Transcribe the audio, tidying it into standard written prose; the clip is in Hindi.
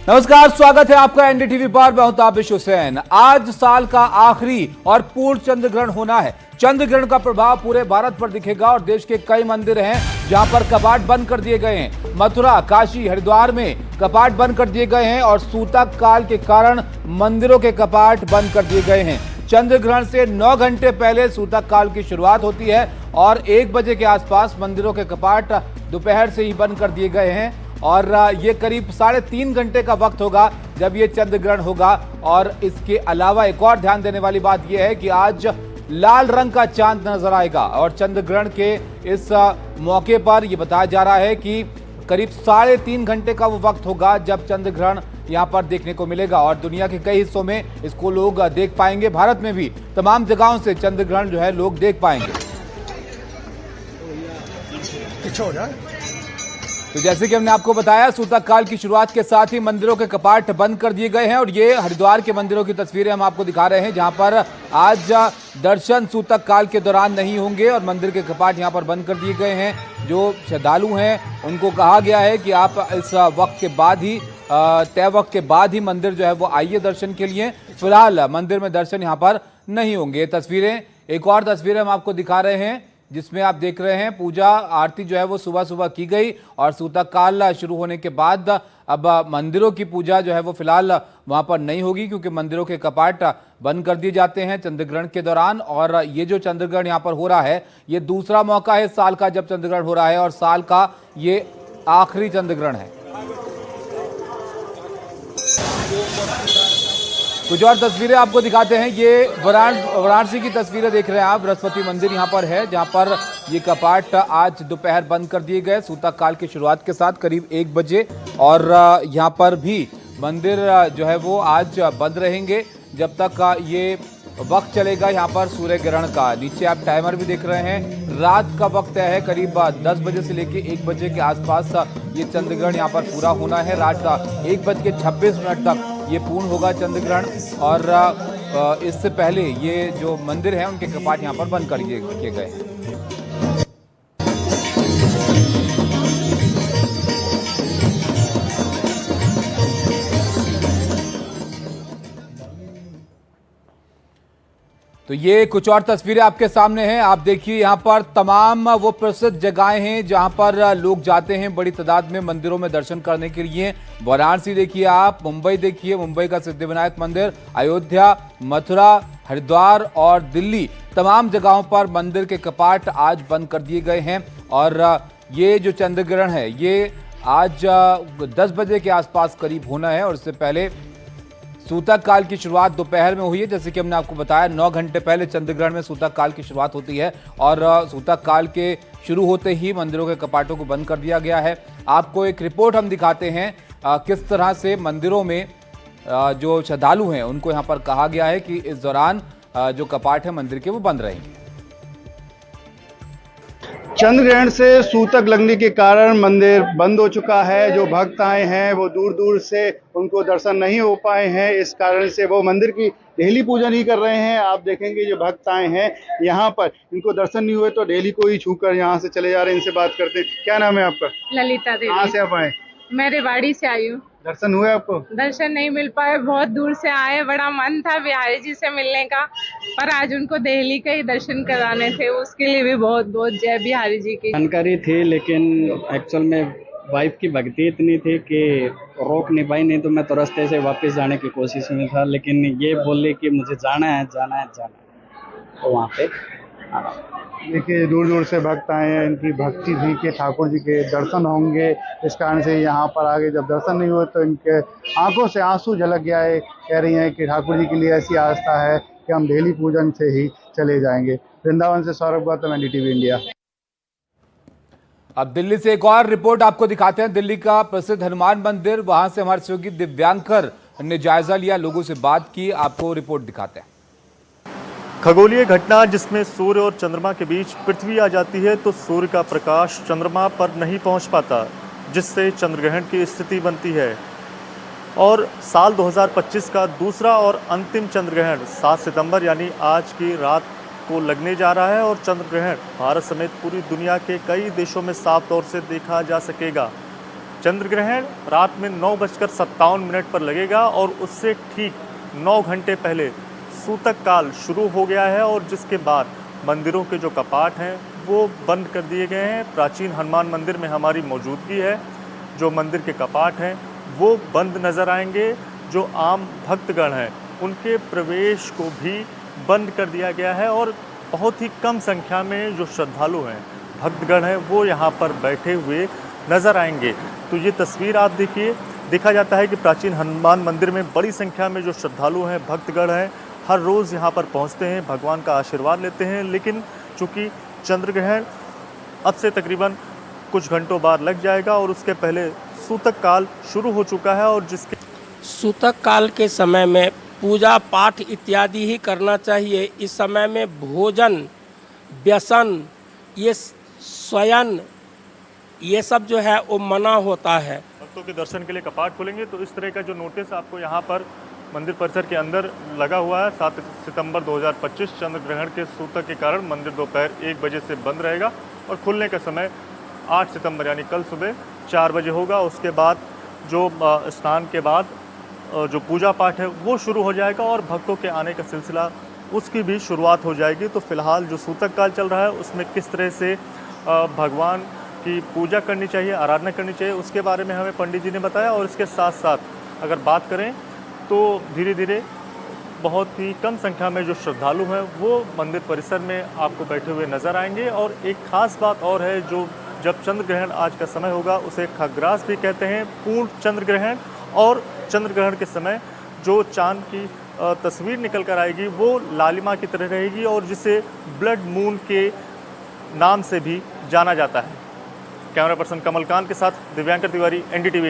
नमस्कार, स्वागत है आपका एनडीटीवी पर। मैं हूं ताबिश हुसैन। आज साल का आखिरी और पूर्ण चंद्र ग्रहण होना है। चंद्र ग्रहण का प्रभाव पूरे भारत पर दिखेगा और देश के कई मंदिर हैं जहां पर कपाट बंद कर दिए गए हैं। मथुरा, काशी, हरिद्वार में कपाट बंद कर दिए गए हैं और सूतक काल के कारण मंदिरों के कपाट बंद कर दिए गए हैं। चंद्र ग्रहण से 9 घंटे पहले सूतक काल की शुरुआत होती है और 1 बजे के आसपास मंदिरों के कपाट दोपहर से ही बंद कर दिए गए हैं और ये करीब 3.5 घंटे का वक्त होगा जब ये चंद्र ग्रहण होगा। और इसके अलावा एक और ध्यान देने वाली बात यह है कि आज लाल रंग का चांद नजर आएगा और चंद्र ग्रहण के इस मौके पर यह बताया जा रहा है कि करीब 3.5 घंटे का वो वक्त होगा जब चंद्र ग्रहण यहाँ पर देखने को मिलेगा और दुनिया के कई हिस्सों में इसको लोग देख पाएंगे। भारत में भी तमाम जगहों से चंद्र ग्रहण जो है लोग देख पाएंगे। तो जैसे कि हमने आपको बताया, सूतक काल की शुरुआत के साथ ही मंदिरों के कपाट बंद कर दिए गए हैं और ये हरिद्वार के मंदिरों की तस्वीरें हम आपको दिखा रहे हैं जहां पर आज दर्शन सूतक काल के दौरान नहीं होंगे और मंदिर के कपाट यहां पर बंद कर दिए गए हैं। जो श्रद्धालु हैं उनको कहा गया है कि आप इस वक्त के बाद ही तय वक्त के बाद ही मंदिर जो है वो आइए दर्शन के लिए। फिलहाल मंदिर में दर्शन यहाँ पर नहीं होंगे। तस्वीरें, एक और तस्वीरें हम आपको दिखा रहे हैं जिसमें आप देख रहे हैं पूजा आरती जो है वो सुबह सुबह की गई और सूतक काल शुरू होने के बाद अब मंदिरों की पूजा जो है वो फिलहाल वहां पर नहीं होगी क्योंकि मंदिरों के कपाट बंद कर दिए जाते हैं चंद्र ग्रहण के दौरान। और ये जो चंद्र ग्रहण यहाँ पर हो रहा है ये दूसरा मौका है साल का जब चंद्र ग्रहण हो रहा है और साल का ये आखिरी चंद्र ग्रहण है। कुछ और तस्वीरें आपको दिखाते हैं। ये वाराणसी की तस्वीरें देख रहे हैं आप। बृहस्पति मंदिर यहाँ पर है जहाँ पर ये कपाट आज दोपहर बंद कर दिए गए सूतक काल की शुरुआत के साथ करीब 1 बजे और यहाँ पर भी मंदिर जो है वो आज बंद रहेंगे जब तक ये वक्त चलेगा यहाँ पर सूर्य ग्रहण का। नीचे आप टाइमर भी देख रहे हैं। रात का वक्त है करीब 10 बजे से लेके 1 बजे के आसपास ये चंद्र ग्रहण यहाँ पर पूरा होना है। रात का 1:26 तक ये पूर्ण होगा चंद्र ग्रहण और इससे पहले ये जो मंदिर है उनके कपाट यहाँ पर बंद कर दिए गए हैं। तो ये कुछ और तस्वीरें आपके सामने हैं। आप देखिए यहाँ पर तमाम वो प्रसिद्ध जगहें हैं जहाँ पर लोग जाते हैं बड़ी तादाद में मंदिरों में दर्शन करने के लिए। वाराणसी देखिए आप, मुंबई देखिए, मुंबई का सिद्धिविनायक मंदिर, अयोध्या, मथुरा, हरिद्वार और दिल्ली, तमाम जगहों पर मंदिर के कपाट आज बंद कर दिए गए हैं। और ये जो चंद्र ग्रहण है ये आज 10 बजे के आसपास करीब होना है और इससे पहले सूतक काल की शुरुआत दोपहर में हुई है। जैसे कि हमने आपको बताया 9 घंटे पहले चंद्र ग्रहण में सूतक काल की शुरुआत होती है और सूतक काल के शुरू होते ही मंदिरों के कपाटों को बंद कर दिया गया है। आपको एक रिपोर्ट हम दिखाते हैं किस तरह से मंदिरों में जो श्रद्धालु हैं उनको यहाँ पर कहा गया है कि इस दौरान जो कपाट है मंदिर के वो बंद रहेंगे। चंद्र ग्रहण से सूतक लगने के कारण मंदिर बंद हो चुका है। जो भक्त आए हैं वो दूर दूर से उनको दर्शन नहीं हो पाए हैं, इस कारण से वो मंदिर की डेली पूजा नहीं कर रहे हैं। आप देखेंगे जो भक्त आए हैं यहाँ पर इनको दर्शन नहीं हुए तो डेली को ही छूकर यहाँ से चले जा रहे हैं। इनसे बात करते हैं। क्या नाम है आपका? ललिता देवी। कहाँ से आप आए? मैं रेवाड़ी से आई हूँ। दर्शन हुए आपको? दर्शन नहीं मिल पाए, बहुत दूर से आए। बड़ा मन था बिहारी जी से मिलने का पर आज उनको दिल्ली के ही दर्शन कराने थे, उसके लिए भी बहुत बहुत जय बिहारी जी की। जानकारी थी लेकिन एक्चुअल में वाइफ की भक्ति इतनी थी कि रोक नहीं पाई, नहीं तो मैं तो रास्ते से वापस जाने की कोशिश में था। लेकिन ये बोले कि मुझे जाना है तो वहाँ पे देखिए दूर दूर से भक्त आए हैं। इनकी भक्ति थी कि ठाकुर जी के दर्शन होंगे, इस कारण से यहाँ पर आगे जब दर्शन नहीं हुए तो इनके आंखों से आंसू झलक गया है। कह रही हैं कि ठाकुर जी के लिए ऐसी आस्था है कि हम डेली पूजन से ही चले जाएंगे। वृंदावन से सौरभ गौतम, एनडीटीवी इंडिया। अब दिल्ली से एक और रिपोर्ट आपको दिखाते हैं। दिल्ली का प्रसिद्ध हनुमान मंदिर, वहां से हमारे सहयोगी दिव्यांकर ने जायजा लिया, लोगों से बात की। आपको रिपोर्ट दिखाते हैं। खगोलीय घटना जिसमें सूर्य और चंद्रमा के बीच पृथ्वी आ जाती है तो सूर्य का प्रकाश चंद्रमा पर नहीं पहुंच पाता, जिससे चंद्रग्रहण की स्थिति बनती है। और साल 2025 का दूसरा और अंतिम चंद्रग्रहण 7 सितंबर यानी आज की रात को लगने जा रहा है और चंद्रग्रहण भारत समेत पूरी दुनिया के कई देशों में साफ तौर से देखा जा सकेगा। चंद्र ग्रहण रात में 9:57 पर लगेगा और उससे ठीक 9 घंटे पहले सूतक काल शुरू हो गया है और जिसके बाद मंदिरों के जो कपाट हैं वो बंद कर दिए गए हैं। प्राचीन हनुमान मंदिर में हमारी मौजूदगी है। जो मंदिर के कपाट हैं वो बंद नज़र आएंगे। जो आम भक्तगण हैं उनके प्रवेश को भी बंद कर दिया गया है और बहुत ही कम संख्या में जो श्रद्धालु हैं, भक्तगण हैं, वो यहाँ पर बैठे हुए नज़र आएंगे। तो ये तस्वीर आप देखिए, देखा जाता है कि प्राचीन हनुमान मंदिर में बड़ी संख्या में जो श्रद्धालु हैं, भक्तगण हैं, हर रोज़ यहाँ पर पहुँचते हैं, भगवान का आशीर्वाद लेते हैं। लेकिन चूँकि चंद्र ग्रहण अब से तकरीबन कुछ घंटों बाद लग जाएगा और उसके पहले सूतक काल शुरू हो चुका है और जिसके सूतक काल के समय में पूजा पाठ इत्यादि ही करना चाहिए। इस समय में भोजन, व्यसन, ये शयन, ये सब जो है वो मना होता है। भक्तों के दर्शन के लिए कपाट खुलेंगे तो इस तरह का जो नोटिस आपको यहाँ पर मंदिर परिसर के अंदर लगा हुआ है। 7 सितंबर 2025 चंद्र ग्रहण के सूतक के कारण मंदिर दोपहर 1 बजे से बंद रहेगा और खुलने का समय 8 सितंबर यानी कल सुबह 4 बजे होगा। उसके बाद जो स्नान के बाद जो पूजा पाठ है वो शुरू हो जाएगा और भक्तों के आने का सिलसिला उसकी भी शुरुआत हो जाएगी। तो फिलहाल जो सूतक काल चल रहा है उसमें किस तरह से भगवान की पूजा करनी चाहिए, आराधना करनी चाहिए, उसके बारे में हमें पंडित जी ने बताया। और इसके साथ साथ अगर बात करें तो धीरे धीरे बहुत ही कम संख्या में जो श्रद्धालु हैं वो मंदिर परिसर में आपको बैठे हुए नज़र आएंगे। और एक ख़ास बात और है, जो जब चंद्र ग्रहण आज का समय होगा उसे खग्रास भी कहते हैं, पूर्ण चंद्र ग्रहण। और चंद्र ग्रहण के समय जो चांद की तस्वीर निकल कर आएगी वो लालिमा की तरह रहेगी और जिसे ब्लड मून के नाम से भी जाना जाता है। कैमरा पर्सन कमलकांत के साथ दिव्यांकर तिवारी, NDTV।